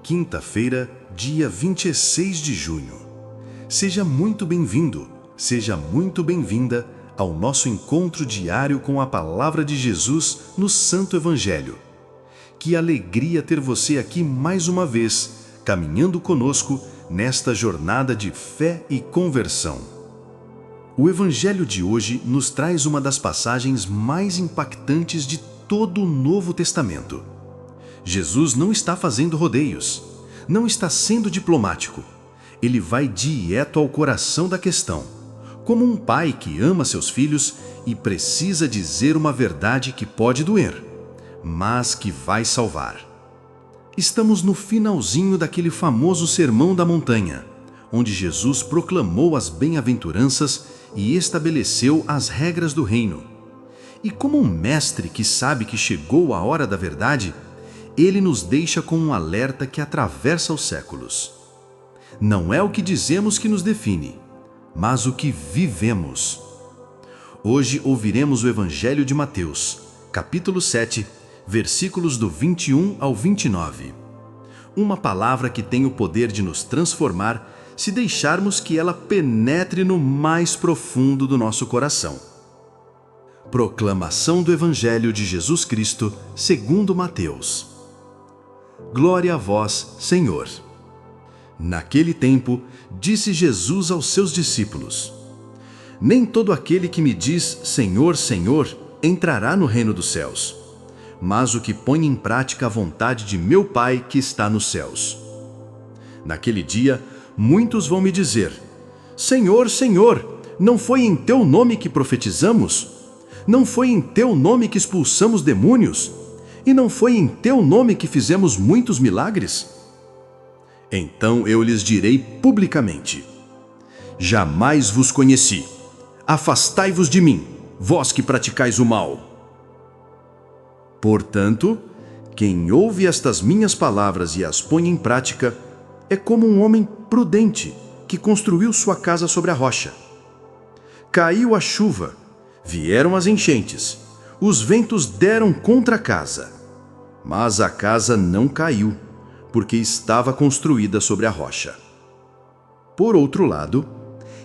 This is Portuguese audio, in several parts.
quinta-feira, dia 26 de junho. Seja muito bem-vindo, seja muito bem-vinda ao nosso encontro diário com a Palavra de Jesus no Santo Evangelho. Que alegria ter você aqui mais uma vez, caminhando conosco nesta jornada de fé e conversão. O Evangelho de hoje nos traz uma das passagens mais impactantes de todo o Novo Testamento. Jesus não está fazendo rodeios, não está sendo diplomático. Ele vai direto ao coração da questão, como um pai que ama seus filhos e precisa dizer uma verdade que pode doer, mas que vai salvar. Estamos no finalzinho daquele famoso Sermão da Montanha, onde Jesus proclamou as bem-aventuranças e estabeleceu as regras do reino. E como um mestre que sabe que chegou a hora da verdade, ele nos deixa com um alerta que atravessa os séculos. Não é o que dizemos que nos define, mas o que vivemos. Hoje ouviremos o Evangelho de Mateus, capítulo 7, versículos do 21 ao 29. Uma palavra que tem o poder de nos transformar se deixarmos que ela penetre no mais profundo do nosso coração. Proclamação do Evangelho de Jesus Cristo, segundo Mateus. Glória a vós, Senhor. Naquele tempo, disse Jesus aos seus discípulos: Nem todo aquele que me diz Senhor, Senhor, entrará no reino dos céus, mas o que põe em prática a vontade de meu Pai que está nos céus. Naquele dia, muitos vão me dizer: Senhor, Senhor, não foi em teu nome que profetizamos? Não foi em teu nome que expulsamos demônios? E não foi em teu nome que fizemos muitos milagres? Então eu lhes direi publicamente: Jamais vos conheci. Afastai-vos de mim, vós que praticais o mal. Portanto, quem ouve estas minhas palavras e as põe em prática, é como um homem prudente que construiu sua casa sobre a rocha. Caiu a chuva, vieram as enchentes, os ventos deram contra a casa, mas a casa não caiu, porque estava construída sobre a rocha. Por outro lado,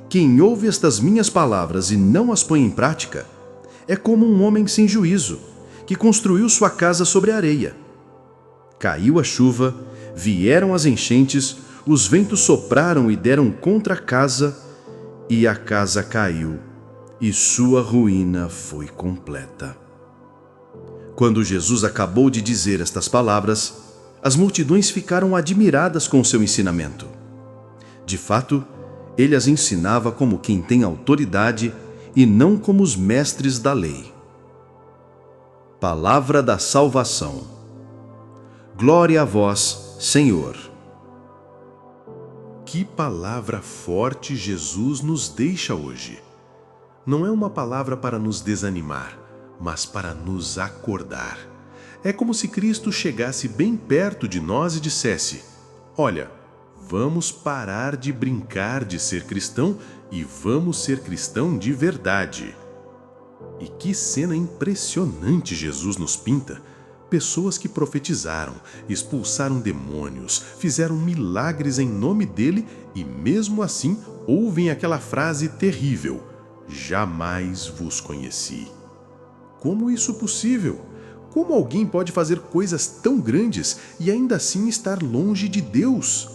quem ouve estas minhas palavras e não as põe em prática, é como um homem sem juízo, que construiu sua casa sobre a areia. Caiu a chuva, vieram as enchentes, os ventos sopraram e deram contra a casa, e a casa caiu, e sua ruína foi completa. Quando Jesus acabou de dizer estas palavras, as multidões ficaram admiradas com seu ensinamento. De fato, ele as ensinava como quem tem autoridade e não como os mestres da lei. Palavra da salvação. Glória a vós, Senhor. Que palavra forte Jesus nos deixa hoje. Não é uma palavra para nos desanimar, mas para nos acordar. É como se Cristo chegasse bem perto de nós e dissesse: Olha, vamos parar de brincar de ser cristão e vamos ser cristão de verdade. E que cena impressionante Jesus nos pinta! Pessoas que profetizaram, expulsaram demônios, fizeram milagres em nome dele e mesmo assim ouvem aquela frase terrível: Jamais vos conheci. Como isso é possível? Como alguém pode fazer coisas tão grandes e ainda assim estar longe de Deus?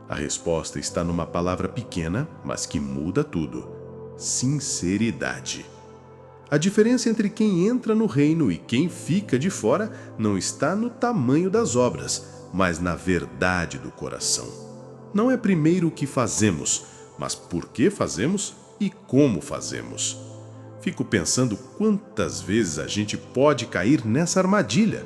A resposta está numa palavra pequena, mas que muda tudo: sinceridade. A diferença entre quem entra no reino e quem fica de fora não está no tamanho das obras, mas na verdade do coração. Não é primeiro o que fazemos, mas por que fazemos e como fazemos. Fico pensando quantas vezes a gente pode cair nessa armadilha.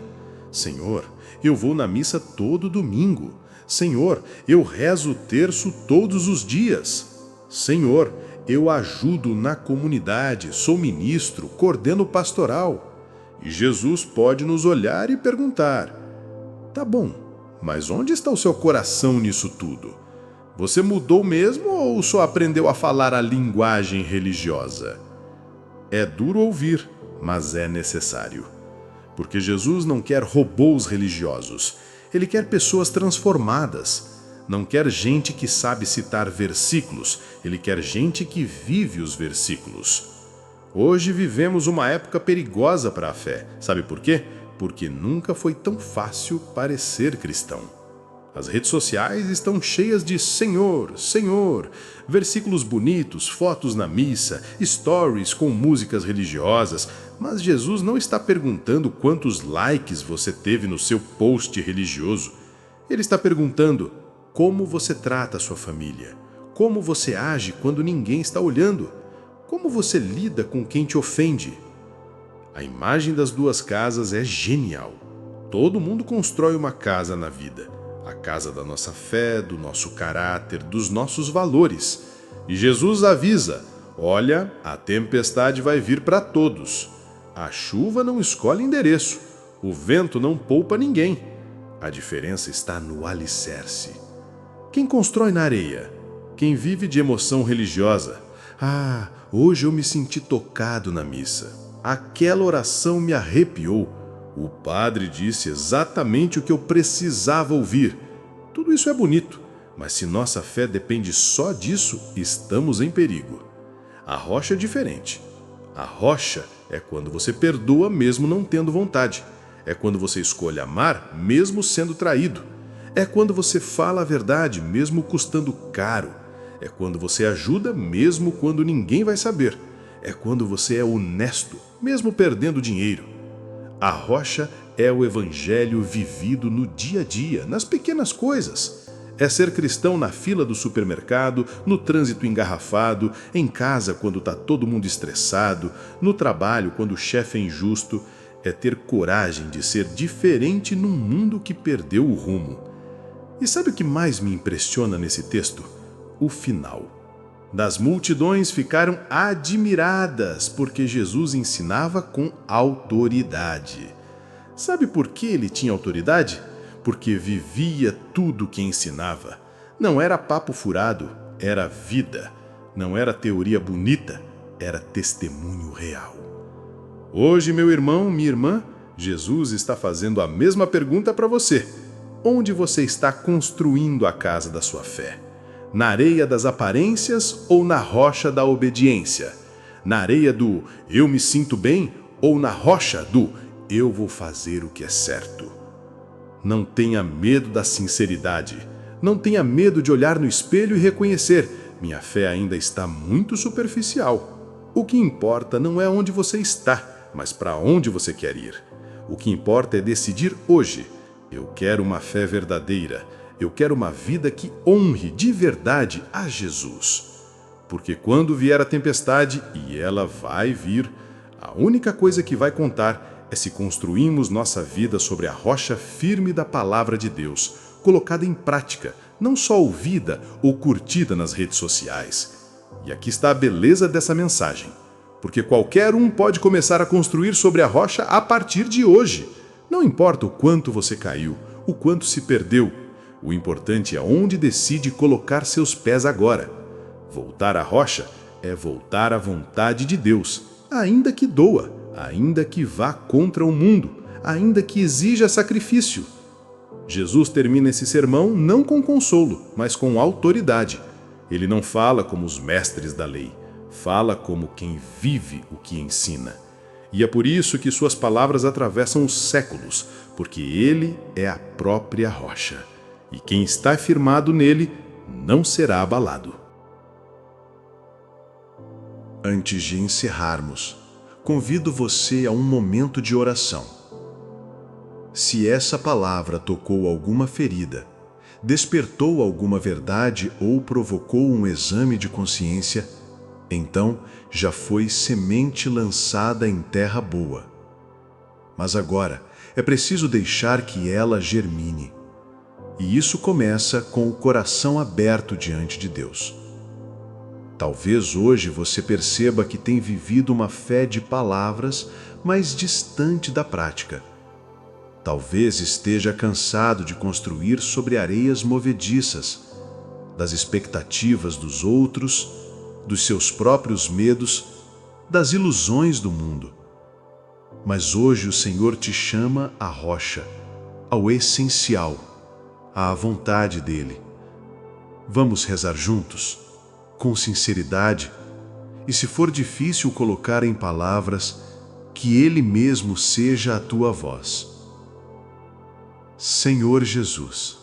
Senhor, eu vou na missa todo domingo. Senhor, eu rezo o terço todos os dias. Senhor, eu ajudo na comunidade, sou ministro, coordeno pastoral. E Jesus pode nos olhar e perguntar: Tá bom, mas onde está o seu coração nisso tudo? Você mudou mesmo ou só aprendeu a falar a linguagem religiosa? É duro ouvir, mas é necessário. Porque Jesus não quer robôs religiosos. Ele quer pessoas transformadas. Não quer gente que sabe citar versículos, ele quer gente que vive os versículos. Hoje vivemos uma época perigosa para a fé. Sabe por quê? Porque nunca foi tão fácil parecer cristão. As redes sociais estão cheias de Senhor, Senhor, versículos bonitos, fotos na missa, stories com músicas religiosas, mas Jesus não está perguntando quantos likes você teve no seu post religioso. Ele está perguntando: como você trata a sua família? Como você age quando ninguém está olhando? Como você lida com quem te ofende? A imagem das duas casas é genial. Todo mundo constrói uma casa na vida. A casa da nossa fé, do nosso caráter, dos nossos valores. E Jesus avisa: olha, a tempestade vai vir para todos. A chuva não escolhe endereço. O vento não poupa ninguém. A diferença está no alicerce. Quem constrói na areia? Quem vive de emoção religiosa? Ah, hoje eu me senti tocado na missa. Aquela oração me arrepiou. O padre disse exatamente o que eu precisava ouvir. Tudo isso é bonito, mas se nossa fé depende só disso, estamos em perigo. A rocha é diferente. A rocha é quando você perdoa mesmo não tendo vontade. É quando você escolhe amar mesmo sendo traído. É quando você fala a verdade, mesmo custando caro. É quando você ajuda, mesmo quando ninguém vai saber. É quando você é honesto, mesmo perdendo dinheiro. A rocha é o evangelho vivido no dia a dia, nas pequenas coisas. É ser cristão na fila do supermercado, no trânsito engarrafado, em casa quando está todo mundo estressado, no trabalho quando o chefe é injusto. É ter coragem de ser diferente num mundo que perdeu o rumo. E sabe o que mais me impressiona nesse texto? O final. Das multidões ficaram admiradas porque Jesus ensinava com autoridade. Sabe por que ele tinha autoridade? Porque vivia tudo o que ensinava. Não era papo furado, era vida. Não era teoria bonita, era testemunho real. Hoje, meu irmão, minha irmã, Jesus está fazendo a mesma pergunta para você. Onde você está construindo a casa da sua fé? Na areia das aparências ou na rocha da obediência? Na areia do eu me sinto bem ou na rocha do eu vou fazer o que é certo? Não tenha medo da sinceridade. Não tenha medo de olhar no espelho e reconhecer: minha fé ainda está muito superficial. O que importa não é onde você está, mas para onde você quer ir. O que importa é decidir hoje: eu quero uma fé verdadeira. Eu quero uma vida que honre de verdade a Jesus. Porque quando vier a tempestade, e ela vai vir, a única coisa que vai contar é se construímos nossa vida sobre a rocha firme da palavra de Deus, colocada em prática, não só ouvida ou curtida nas redes sociais. E aqui está a beleza dessa mensagem. Porque qualquer um pode começar a construir sobre a rocha a partir de hoje. Não importa o quanto você caiu, o quanto se perdeu. O importante é onde decide colocar seus pés agora. Voltar à rocha é voltar à vontade de Deus, ainda que doa, ainda que vá contra o mundo, ainda que exija sacrifício. Jesus termina esse sermão não com consolo, mas com autoridade. Ele não fala como os mestres da lei, fala como quem vive o que ensina. E é por isso que suas palavras atravessam os séculos, porque ele é a própria rocha. E quem está firmado nele não será abalado. Antes de encerrarmos, convido você a um momento de oração. Se essa palavra tocou alguma ferida, despertou alguma verdade ou provocou um exame de consciência, então já foi semente lançada em terra boa. Mas agora é preciso deixar que ela germine. E isso começa com o coração aberto diante de Deus. Talvez hoje você perceba que tem vivido uma fé de palavras, mas distante da prática. Talvez esteja cansado de construir sobre areias movediças, das expectativas dos outros, dos seus próprios medos, das ilusões do mundo. Mas hoje o Senhor te chama à rocha, ao essencial, à vontade dele. Vamos rezar juntos, com sinceridade, e se for difícil colocar em palavras, que Ele mesmo seja a tua voz. Senhor Jesus,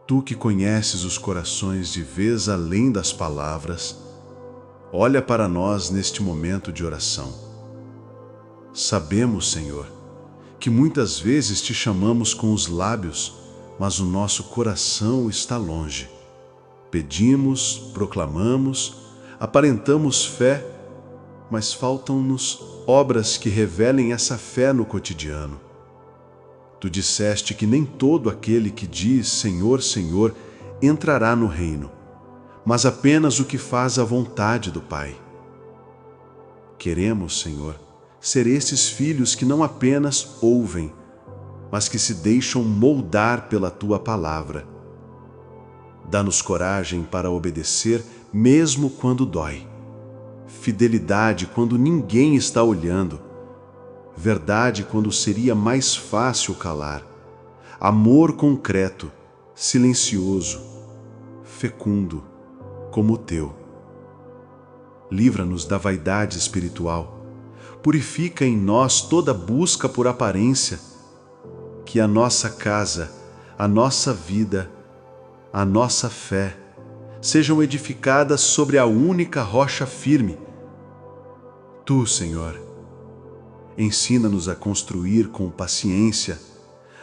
Tu que conheces os corações de vez além das palavras, olha para nós neste momento de oração. Sabemos, Senhor, que muitas vezes Te chamamos com os lábios, mas o nosso coração está longe. Pedimos, proclamamos, aparentamos fé, mas faltam-nos obras que revelem essa fé no cotidiano. Tu disseste que nem todo aquele que diz Senhor, Senhor entrará no reino, mas apenas o que faz a vontade do Pai. Queremos, Senhor, ser esses filhos que não apenas ouvem, mas que se deixam moldar pela Tua palavra. Dá-nos coragem para obedecer mesmo quando dói, fidelidade quando ninguém está olhando, verdade quando seria mais fácil calar, amor concreto, silencioso, fecundo, como o Teu. Livra-nos da vaidade espiritual, purifica em nós toda busca por aparência, que a nossa casa, a nossa vida, a nossa fé sejam edificadas sobre a única rocha firme. Tu, Senhor, ensina-nos a construir com paciência,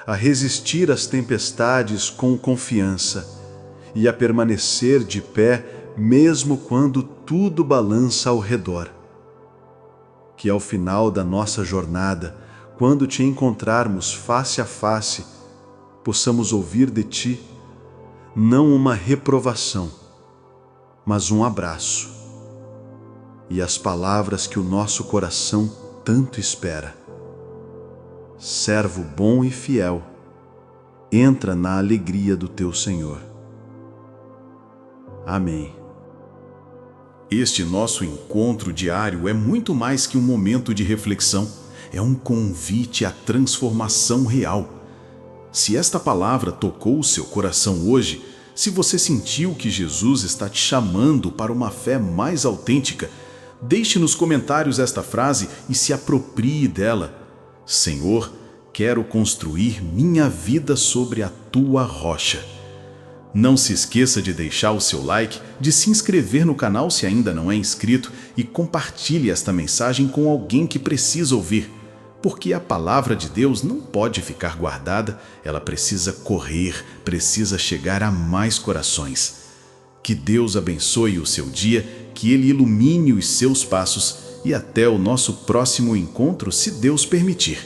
a resistir às tempestades com confiança e a permanecer de pé mesmo quando tudo balança ao redor. Que ao final da nossa jornada, quando Te encontrarmos face a face, possamos ouvir de Ti não uma reprovação, mas um abraço e as palavras que o nosso coração tanto espera. Servo bom e fiel, entra na alegria do Teu Senhor. Amém. Este nosso encontro diário é muito mais que um momento de reflexão, é um convite à transformação real. Se esta palavra tocou o seu coração hoje, se você sentiu que Jesus está te chamando para uma fé mais autêntica, deixe nos comentários esta frase e se aproprie dela. Senhor, quero construir minha vida sobre a Tua rocha. Não se esqueça de deixar o seu like, de se inscrever no canal se ainda não é inscrito e compartilhe esta mensagem com alguém que precisa ouvir. Porque a palavra de Deus não pode ficar guardada, ela precisa correr, precisa chegar a mais corações. Que Deus abençoe o seu dia, que Ele ilumine os seus passos e até o nosso próximo encontro, se Deus permitir.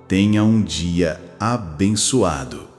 Tenha um dia abençoado.